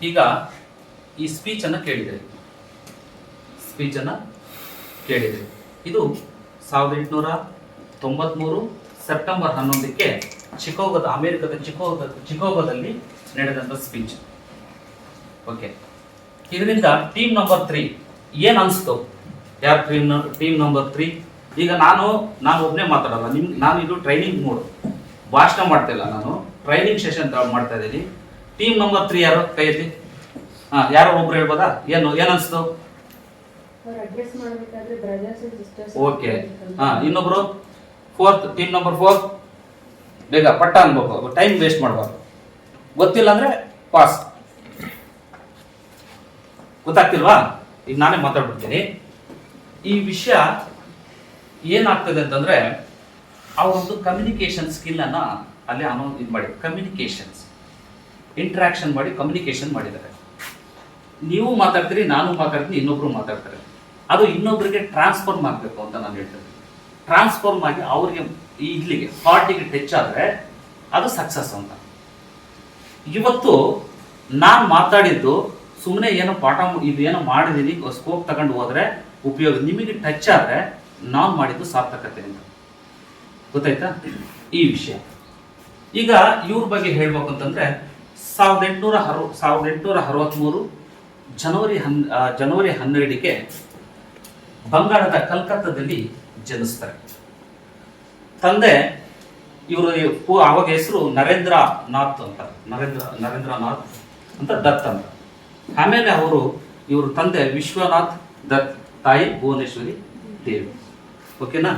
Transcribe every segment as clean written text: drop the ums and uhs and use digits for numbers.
ಈಗ ಈ ಸ್ಪೀಚನ್ನು ಕೇಳಿದೆ ಇದು 1893 ಸೆಪ್ಟೆಂಬರ್ 11ಕ್ಕೆ ಅಮೆರಿಕದ ಚಿಕಾಗೋದಲ್ಲಿ ನಡೆದಂಥ ಸ್ಪೀಚ್. ಓಕೆ, ಇದರಿಂದ ಟೀಮ್ ನಂಬರ್ 3 ಏನ್ ಅನ್ಸ್ತು? ಯಾರು ಟೀಮ್ ನಂಬರ್ 3? ಈಗ ನಾನು ಒಬ್ಬನೇ ಮಾತಾಡಲ್ಲ, ನಾನು ಇದು ಟ್ರೈನಿಂಗ್ ಮೋಡ್, ಭಾಷಣ ಮಾಡ್ತಾ ಇಲ್ಲ, ನಾನು ಟ್ರೈನಿಂಗ್ ಸೆಷನ್ ಮಾಡ್ತಾ ಇದ್ದೀನಿ. ಟೀಮ್ ನಂಬರ್ 3 ಯಾರು ಕೈ ಎತ್ತಿ? ಯಾರೋ ಒಬ್ರು ಹೇಳ್ಬೋದಾ? ಏನು ಅನ್ಸ್ತು? ಓಕೆ, ಇನ್ನೊಬ್ರು ಟೀಮ್ ನಂಬರ್ 4 ಬೇಗ ಪಟ್ಟ ಅನ್ಬೇಕು, ಟೈಮ್ ವೇಸ್ಟ್ ಮಾಡಬಾರ್ದು. ಗೊತ್ತಿಲ್ಲ ಅಂದ್ರೆ ಪಾಸ್. ಗೊತ್ತಾಗ್ತಿಲ್ವಾ? ಈಗ ನಾನೇ ಮಾತಾಡ್ಬಿಡ್ತೀನಿ. ಈ ವಿಷಯ ಏನಾಗ್ತದೆ ಅಂತಂದ್ರೆ, ಅವರೊಂದು ಕಮ್ಯುನಿಕೇಶನ್ ಸ್ಕಿಲ್ ಅನ್ನ ಅಲ್ಲಿ ಇದು ಮಾಡಿ, ಇಂಟ್ರಾಕ್ಷನ್ ಮಾಡಿ ಕಮ್ಯುನಿಕೇಶನ್ ಮಾಡಿದ್ದಾರೆ. ನೀವು ಮಾತಾಡ್ತೀರಿ, ನಾನು ಮಾತಾಡ್ತೀನಿ, ಇನ್ನೊಬ್ರು ಮಾತಾಡ್ತಾರೆ. ಅದು ಇನ್ನೊಬ್ರಿಗೆ ಟ್ರಾನ್ಸ್ಫಾರ್ಮ್ ಆಗಬೇಕು ಅಂತ ನಾನು ಹೇಳ್ತೇನೆ. ಟ್ರಾನ್ಸ್ಫಾರ್ಮ್ ಆಗಿ ಅವ್ರಿಗೆ ಇಲ್ಲಿಗೆ ಹಾರ್ಟಿಗೆ ಟಚ್ ಆದರೆ ಅದು ಸಕ್ಸಸ್ ಅಂತ. ಇವತ್ತು ನಾನು ಮಾತಾಡಿದ್ದು ಸುಮ್ಮನೆ ಏನೋ ಇದೇನೋ ಮಾಡಿದೀನಿ, ಸ್ಕೋಪ್ ತಗೊಂಡು ಹೋದ್ರೆ ಉಪಯೋಗ, ನಿಮಗೆ ಟಚ್ ಆದರೆ ನಾನು ಮಾಡಿದ್ದು ಸಾರ್ಥಕತೆ ಅಂತ. ಗೊತ್ತಾಯ್ತಾ ಈ ವಿಷಯ? ಈಗ ಇವ್ರ ಬಗ್ಗೆ ಹೇಳ್ಬೇಕು ಅಂತಂದ್ರೆ 1863 ಜನವರಿ 12ಕ್ಕೆ ಬಂಗಾಳದ ಕಲ್ಕತ್ತಾದಲ್ಲಿ ಜನಿಸ್ತಾರೆ. ತಂದೆ ಇವರು ಅವಾಗ ಹೆಸರು ನರೇಂದ್ರನಾಥ್ ಅಂತ ದತ್ ಅಂತ. ಆಮೇಲೆ ಇವ್ರ ತಂದೆ ವಿಶ್ವನಾಥ್ ದತ್, ತಾಯಿ ಭುವನೇಶ್ವರಿ ದೇವಿ. ಓಕೆನಾ?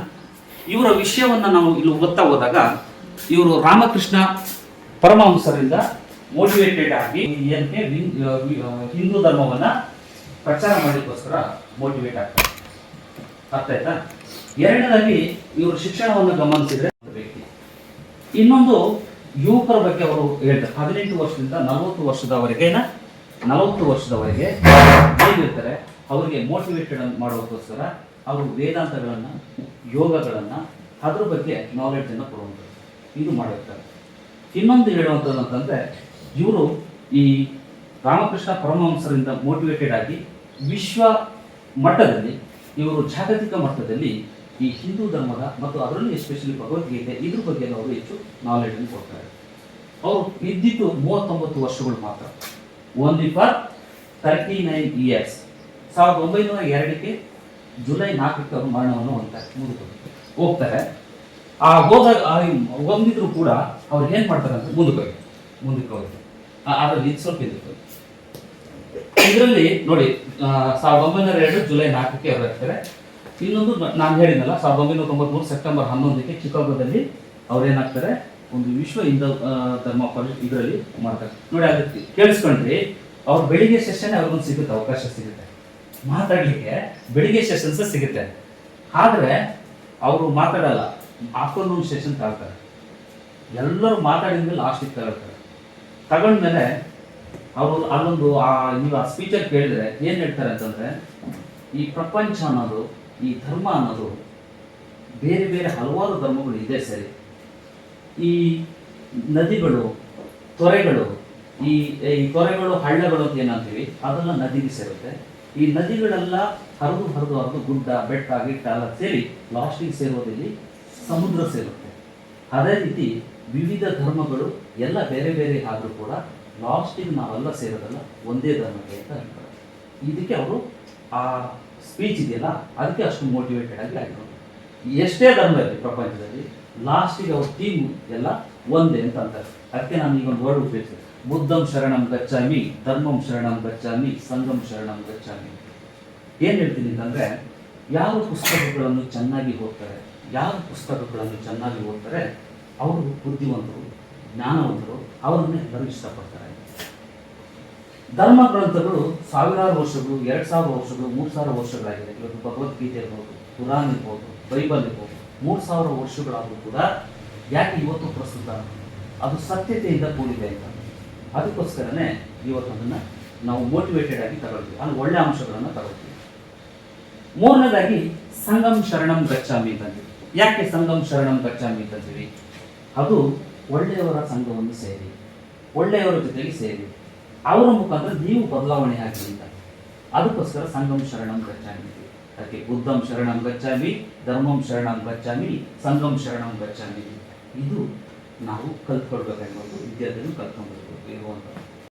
ಇವರ ವಿಷಯವನ್ನ ನಾವು ಇಲ್ಲಿ ಓದ್ತಾ ಹೋದಾಗ, ಇವರು ರಾಮಕೃಷ್ಣ ಪರಮಹಂಸರಿಂದ ಮೋಟಿವೇಟೆಡ್ ಆಗಿ ಹಿಂದೂ ಧರ್ಮವನ್ನ ಪ್ರಚಾರ ಮಾಡಲಿಕ್ಕೋಸ್ಕರ ಮೋಟಿವೇಟ್ ಆಗ್ತಾರೆ. ಅರ್ಥ ಆಯ್ತಾ? ಎರಡನೇದಾಗಿ ಇವರು ಶಿಕ್ಷಣವನ್ನು ಗಮನಿಸಿದ್ರೆ ವ್ಯಕ್ತಿ. ಇನ್ನೊಂದು ಯುವಕರ ಬಗ್ಗೆ ಅವರು ಹೇಳ್ತಾರೆ, 18 ವರ್ಷದಿಂದ 40 ವರ್ಷದವರೆಗೆ ಏನಿರ್ತಾರೆ ಅವರಿಗೆ ಮೋಟಿವೇಟೆಡ್ ಮಾಡೋದಕ್ಕೋಸ್ಕರ ಅವರು ವೇದಾಂತಗಳನ್ನ, ಯೋಗಗಳನ್ನ, ಅದ್ರ ಬಗ್ಗೆ ನಾಲೆಡ್ಜ್ ಅನ್ನು ಕೊಡುವಂಥದ್ದು, ಇದು ಮಾಡಿರ್ತಾರೆ. ಇನ್ನೊಂದು ಹೇಳುವಂಥದ್ದು ಅಂತಂದ್ರೆ, ಇವರು ಈ ರಾಮಕೃಷ್ಣ ಪರಮಹಂಸರಿಂದ ಮೋಟಿವೇಟೆಡ್ ಆಗಿ ವಿಶ್ವ ಮಟ್ಟದಲ್ಲಿ, ಇವರು ಜಾಗತಿಕ ಮಟ್ಟದಲ್ಲಿ ಈ ಹಿಂದೂ ಧರ್ಮದ ಮತ್ತು ಅದರಲ್ಲಿ ಎಸ್ಪೆಷಲಿ ಭಗವದ್ಗೀತೆ ಇದ್ರ ಬಗ್ಗೆ ಅವರು ಹೆಚ್ಚು ನಾಲೆಡ್ಜ್ ಅನ್ನು ಕೊಡ್ತಾರೆ. ಅವರು ಇದ್ದಿದ್ದು 39 ವರ್ಷಗಳು ಮಾತ್ರ, ಓನ್ಲಿ ಫಾರ್ 39 ಇಯರ್ಸ್. 1902ಕ್ಕೆ ಜುಲೈ 4ಕ್ಕೆ ಅವರು ಮರಣವನ್ನು ಹೋಗ್ತಾರೆ. ಹೊಂದಿದ್ರು ಕೂಡ ಅವ್ರು ಏನ್ ಮಾಡ್ತಾರೆ ಅಂತ ಮುಂದಕ್ಕೆ ಹೋಗಿ ಅದರಲ್ಲಿ ಸ್ವಲ್ಪ ಇದರಲ್ಲಿ ನೋಡಿ, 1902 ಜುಲೈ 4ಕ್ಕೆ ಅವರು ಇರ್ತಾರೆ. ಇನ್ನೊಂದು ನಾನು ಹೇಳಿದ್ನಲ್ಲ, 1993 ಸೆಪ್ಟೆಂಬರ್ 11ಕ್ಕೆ ಚಿಕಾಗೋದಲ್ಲಿ ಅವ್ರೇನಾಗ್ತಾರೆ, ಒಂದು ವಿಶ್ವ ಹಿಂದೂ ಧರ್ಮ ಇದರಲ್ಲಿ ಮಾಡ್ತಾರೆ. ನೋಡಿ, ಅದಕ್ಕೆ ಕೇಳಿಸ್ಕೊಂಡ್ರಿ, ಅವ್ರು ಬೆಳಿಗ್ಗೆ ಸೆಷನ್ ಅವ್ರಿಗೊಂದು ಸಿಗುತ್ತೆ, ಅವಕಾಶ ಸಿಗುತ್ತೆ ಮಾತಾಡ್ಲಿಕ್ಕೆ, ಬೆಳಿಗ್ಗೆ ಸೆಷನ್ಸ್ ಸಿಗುತ್ತೆ. ಆದ್ರೆ ಅವರು ಮಾತಾಡಲ್ಲ, ಆಫ್ಟರ್ನೂನ್ ಸೆಷನ್ ತಗೊಳ್ತಾರೆ. ಎಲ್ಲರೂ ಮಾತಾಡಿದ್ಮೇಲೆ ಲಾಸ್ಟಿಗೆ ತಗೊಂಡ್ಮೇಲೆ ಅವರು ಅಲ್ಲೊಂದು ನೀವು ಆ ಸ್ಪೀಚಲ್ಲಿ ಕೇಳಿದ್ರೆ ಏನ್ ಹೇಳ್ತಾರೆ ಅಂತಂದ್ರೆ, ಈ ಪ್ರಪಂಚ ಅನ್ನೋದು, ಈ ಧರ್ಮ ಅನ್ನೋದು ಬೇರೆ ಬೇರೆ ಹಲವಾರು ಧರ್ಮಗಳು ಇದೆ ಸರಿ. ಈ ನದಿಗಳು, ತೊರೆಗಳು, ಈ ತೊರೆಗಳು, ಹಳ್ಳಗಳು ಅಂತ ಏನಂತೀವಿ, ಅದೆಲ್ಲ ನದಿಗೆ ಸೇರುತ್ತೆ. ಈ ನದಿಗಳೆಲ್ಲ ಹರಿದು ಗುಡ್ಡ, ಬೆಟ್ಟ, ಗಿಟ್ಟ ಎಲ್ಲ ಸೇರಿ ಲಾಸ್ಟಿಗೆ ಸೇರೋದಿಲ್ಲಿ ಸಮುದ್ರ ಸೇರುತ್ತೆ. ಅದೇ ರೀತಿ ವಿವಿಧ ಧರ್ಮಗಳು ಎಲ್ಲ ಬೇರೆ ಬೇರೆ ಆದರೂ ಕೂಡ ಲಾಸ್ಟಿಗೆ ನಾವೆಲ್ಲ ಸೇರೋದಲ್ಲ ಒಂದೇ ಧರ್ಮಕ್ಕೆ ಅಂತ ಹೇಳ್ತಾರೆ. ಇದಕ್ಕೆ ಅವರು ಆ ಸ್ಪೀಚ್ ಇದೆಯಲ್ಲ, ಅದಕ್ಕೆ ಅಷ್ಟು ಮೋಟಿವೇಟೆಡ್ ಆಗಿ ಆಗಿರೋದು. ಎಷ್ಟೇ ಧರ್ಮ ಇರಲಿ ಪ್ರಪಂಚದಲ್ಲಿ, ಲಾಸ್ಟಿಗೆ ಅವ್ರ ಟೀಮ್ ಎಲ್ಲ ಒಂದೇ ಅಂತ ಅಂತಾರೆ. ಅದಕ್ಕೆ ನಾನು ಈಗ ಒಂದು ವರ್ಡ್ ಉಪಯೋಗಿಸಿದೆ, ಬುದ್ಧಂ ಶರಣಂ ಗಚ್ಚಾಮಿ, ಧರ್ಮಂ ಶರಣಂ ಗಚ್ಚಾಮಿ, ಸಂಘಂ ಶರಣಂ ಗಚ್ಚಾಮಿ. ಏನು ಹೇಳ್ತೀನಿ ಅಂತಂದರೆ, ಯಾರು ಪುಸ್ತಕಗಳನ್ನು ಚೆನ್ನಾಗಿ ಓದ್ತಾರೆ ಅವರು ಬುದ್ಧಿವಂತರು, ಜ್ಞಾನವಂತರು, ಅವ್ರನ್ನೇ ಎಲ್ಲರೂ ಇಷ್ಟಪಡ್ತಾರೆ. ಧರ್ಮ ಗ್ರಂಥಗಳು 1000 ವರ್ಷಗಳು, 2000 ವರ್ಷಗಳು, 3000 ವರ್ಷಗಳಾಗಿದೆ. ಇವತ್ತು ಭಗವದ್ಗೀತೆ ಇರ್ಬೋದು, ಕುರಾನ್ ಇರ್ಬೋದು, ಬೈಬಲ್ ಇರ್ಬೋದು, 3000 ವರ್ಷಗಳಾದರೂ ಕೂಡ ಯಾಕೆ ಇವತ್ತು ಪ್ರಸ್ತುತ? ಅದು ಸತ್ಯತೆಯಿಂದ ಕೂಡಿದೆ ಅಂತ. ಅದಕ್ಕೋಸ್ಕರನೇ ಇವತ್ತು ಅದನ್ನು ನಾವು ಮೋಟಿವೇಟೆಡ್ ಆಗಿ ತಗೊಳ್ತೀವಿ, ಅಲ್ಲಿ ಒಳ್ಳೆ ಅಂಶಗಳನ್ನು ತಗೊಳ್ತೀವಿ. ಮೂರನೇದಾಗಿ ಸಂಗಂ ಶರಣಂ ಗಚ್ಚಾಮಿ ಅಂತಂತೀವಿ. ಯಾಕೆ ಸಂಗಂ ಶರಣಂ ಗಚ್ಚಾಮಿ ಅಂತಂತೀವಿ? ಅದು ಒಳ್ಳೆಯವರ ಸಂಘವನ್ನು ಸೇರಿ, ಒಳ್ಳೆಯವರ ಜೊತೆಗೆ ಸೇರಿ, ಅವರ ಮುಖಾಂತರ ನೀವು ಬದಲಾವಣೆ ಆಗಿ ಅಂತ. ಅದಕ್ಕೋಸ್ಕರ ಸಂಘಂ ಶರಣಂ ಗಚ್ಚಾಮಿ. ಅದಕ್ಕೆ ಬುದ್ಧಂ ಶರಣಂ ಗಚ್ಚಾಮಿ, ಧರ್ಮಂ ಶರಣಂ ಗಚ್ಚಾಮಿ, ಸಂಘಂ ಶರಣಂ ಗಚ್ಚಾಮಿ. ಇದು ನಾವು ಕಲ್ತ್ಕೊಳ್ಬೇಕಾಗಿರೋದು, ವಿದ್ಯಾರ್ಥಿಗಳು ಕಲ್ತ್ಕೊಂಡ್ಬರ್ಬೇಕು ಇರುವಂಥದ್ದು.